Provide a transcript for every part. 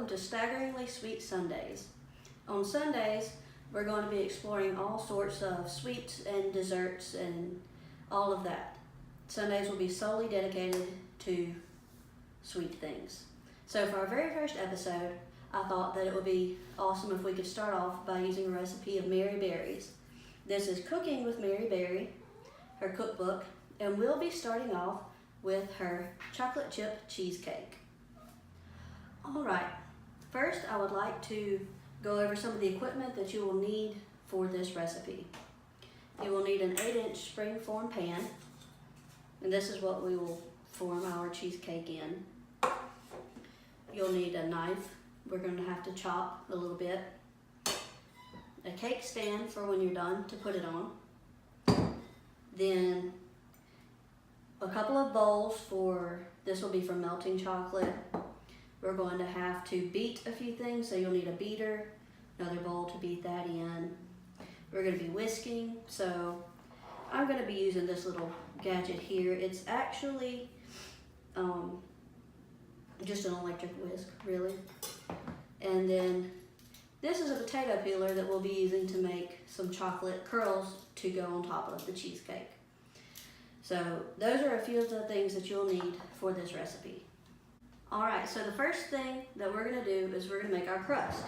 to Staggeringly Sweet Sundays. On Sundays, we're going to be exploring all sorts of sweets and desserts and all of that. Sundays will be solely dedicated to sweet things. So for our very first episode, I thought that it would be awesome if we could start off by using a recipe of Mary Berry's. This is Cooking with Mary Berry, her cookbook, and we'll be starting off with her chocolate chip cheesecake. All right, first I would like to go over some of the equipment that you will need for this recipe. You will need an 8-inch spring-form pan, and this is what we will form our cheesecake in. You'll need a knife. We're going to have to chop a little bit. A cake stand for when you're done to put it on. Then a couple of bowls for, this will be for melting chocolate. We're going to have to beat a few things, so you'll need a beater, another bowl to beat that in. We're going to be whisking, so I'm going to be using this little gadget here. It's actually just an electric whisk, really. And then this is a potato peeler that we'll be using to make some chocolate curls to go on top of the cheesecake. So those are a few of the things that you'll need for this recipe. All right, so the first thing that we're gonna do is we're gonna make our crust.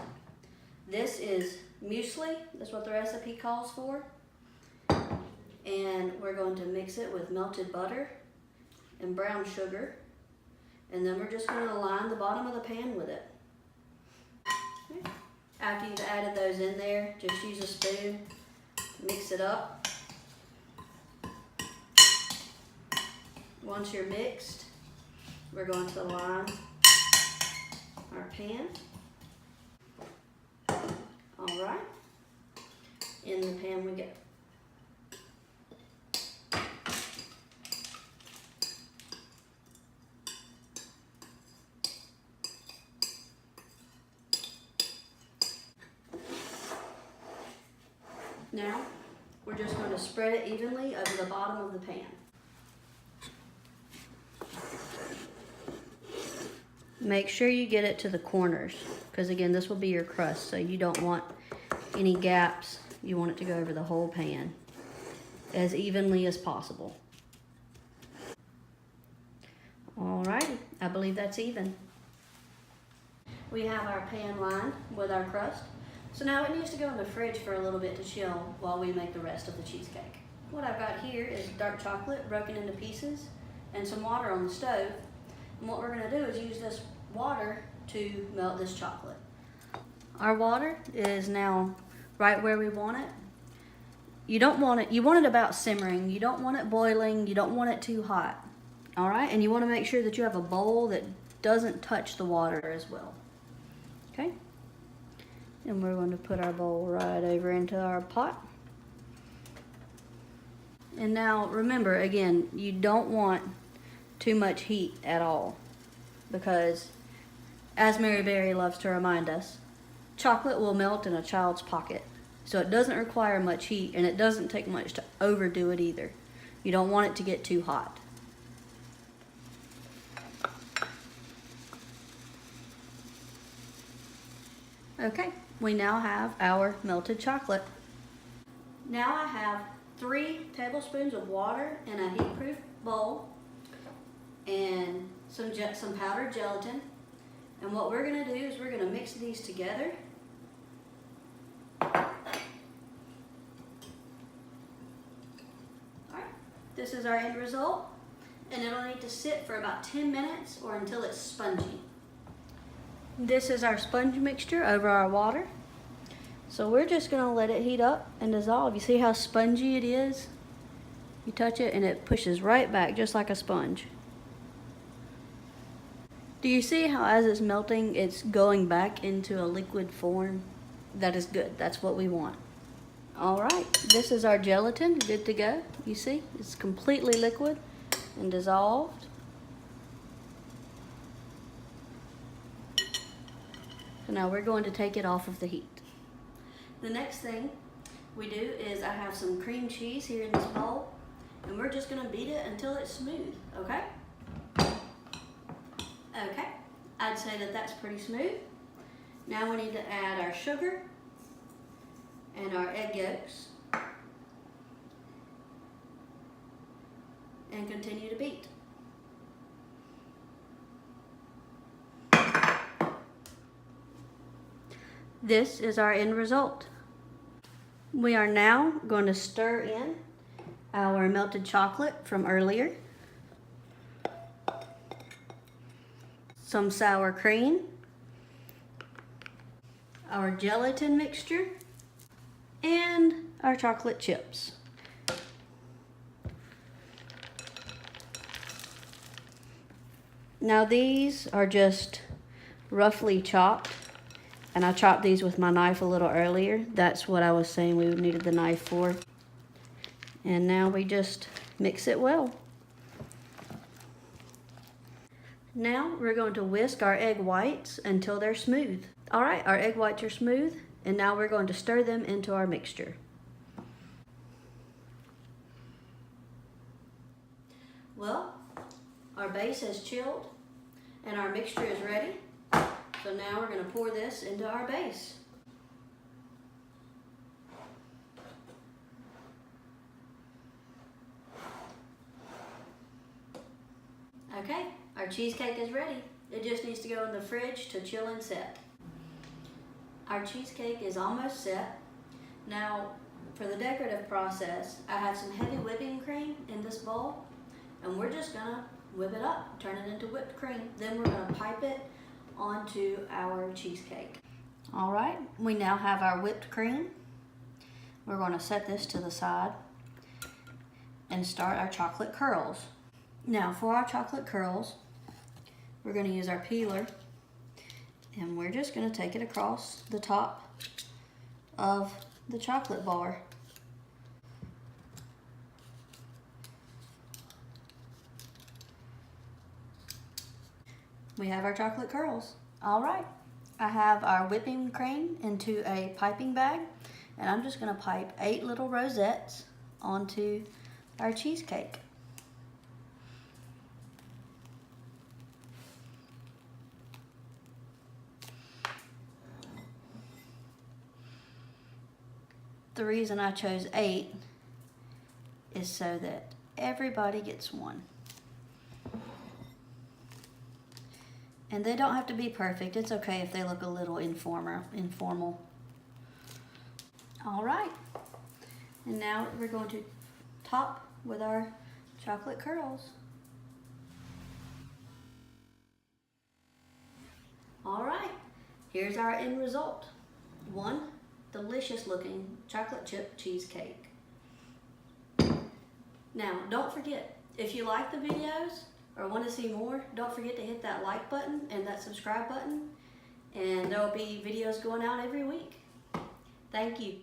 This is muesli, that's what the recipe calls for. And we're going to mix it with melted butter and brown sugar. And then we're just gonna line the bottom of the pan with it. Okay. After you've added those in there, just use a spoon, mix it up. Once you're mixed, we're going to line our pan. All right, in the pan we go. Now, we're just going to spread it evenly over the bottom of the pan. Make sure you get it to the corners, because again, this will be your crust, so you don't want any gaps. You want it to go over the whole pan as evenly as possible. Alrighty, I believe that's even. We have our pan lined with our crust, so now it needs to go in the fridge for a little bit to chill while we make the rest of the cheesecake. What I've got here is dark chocolate broken into pieces and some water on the stove. And what we're going to do is use this water to melt this chocolate. Our water is now right where we want it. You don't want it, you want it about simmering. You don't want it boiling. You don't want it too hot. All right, and you want to make sure that you have a bowl that doesn't touch the water as well. Okay, and we're going to put our bowl right over into our pot. And now remember, again, you don't want too much heat at all, because as Mary Berry loves to remind us, chocolate will melt in a child's pocket. So it doesn't require much heat, and it doesn't take much to overdo it either. You don't want it to get too hot. Okay, we now have our melted chocolate. Now I have 3 tablespoons of water in a heat-proof bowl and some powdered gelatin. And what we're going to do is we're going to mix these together. Alright, this is our end result, and it'll need to sit for about 10 minutes or until it's spongy. This is our sponge mixture over our water. So we're just going to let it heat up and dissolve. You see how spongy it is? You touch it and it pushes right back just like a sponge. Do you see how as it's melting, it's going back into a liquid form? That is good. That's what we want. All right, this is our gelatin, good to go. You see, it's completely liquid and dissolved. So now we're going to take it off of the heat. The next thing we do is I have some cream cheese here in this bowl, and we're just going to beat it until it's smooth, okay? Okay, I'd say that that's pretty smooth. Now we need to add our sugar and our egg yolks and continue to beat. This is our end result. We are now going to stir in our melted chocolate from earlier, some sour cream, our gelatin mixture, and our chocolate chips. Now these are just roughly chopped, and I chopped these with my knife a little earlier. That's what I was saying we needed the knife for. And now we just mix it well. Now we're going to whisk our egg whites until they're smooth. All right, our egg whites are smooth, and now we're going to stir them into our mixture. Well, our base has chilled and our mixture is ready. So now we're going to pour this into our base. Okay, our cheesecake is ready. It just needs to go in the fridge to chill and set. Our cheesecake is almost set. Now, for the decorative process, I have some heavy whipping cream in this bowl, and we're just gonna whip it up, turn it into whipped cream. Then we're gonna pipe it onto our cheesecake. All right, we now have our whipped cream. We're gonna set this to the side and start our chocolate curls. Now for our chocolate curls, we're gonna use our peeler, and we're just gonna take it across the top of the chocolate bar. We have our chocolate curls. All right, I have our whipping cream into a piping bag, and I'm just gonna pipe 8 little rosettes onto our cheesecake. The reason I chose 8 is so that everybody gets one. And they don't have to be perfect. It's okay if they look a little informal. All right. And now we're going to top with our chocolate curls. All right. Here's our end result. One delicious looking chocolate chip cheesecake. Now, don't forget, if you like the videos or want to see more, don't forget to hit that like button and that subscribe button, and there will be videos going out every week. Thank you.